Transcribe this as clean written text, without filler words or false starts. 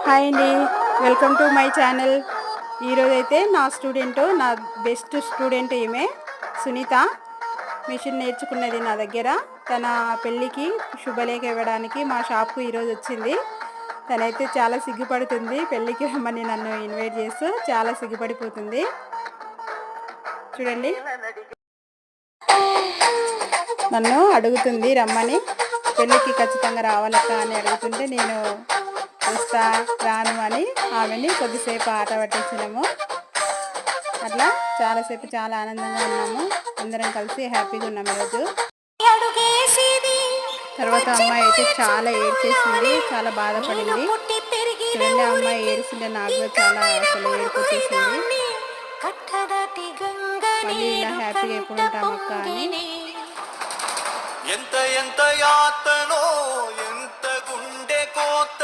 Hi అండి, welcome to my channel. ఈరోజైతే నా స్టూడెంట్, నా బెస్ట్ స్టూడెంట్ ఈమె సునీత. మిషన్ నేర్చుకున్నది నా దగ్గర. తన పెళ్ళికి శుభలేఖ ఇవ్వడానికి మా షాప్కు ఈరోజు వచ్చింది. తనైతే చాలా సిగ్గుపడుతుంది. పెళ్ళికి రమ్మని నన్ను ఇన్వైట్ చేస్తూ చాలా సిగ్గుపడిపోతుంది. చూడండి, నన్ను అడుగుతుంది రమ్మని, పెళ్ళికి ఖచ్చితంగా రావాలక్క అని అడుగుతుంటే నేను వస్తా రాను అని ఆమెని కొద్దిసేపు ఆట పట్టించినాము. అట్లా చాలాసేపు చాలా ఆనందంగా ఉన్నాము. అందరం కలిసి హ్యాపీగా ఉన్నాము ఈరోజు. తర్వాత అమ్మాయి అయితే చాలా ఏడ్చేసింది, చాలా బాధపడింది. చూడండి, అమ్మాయి ఏడ్చింటే నాకు చాలా అసలు ఏడుపు వచ్చేసింది. మళ్ళీ ఇలా హ్యాపీగా ఎప్పుడు ఉంటాం అక్క అని. ఎంత ఎంత యాతనో ఎంత గుండె కోత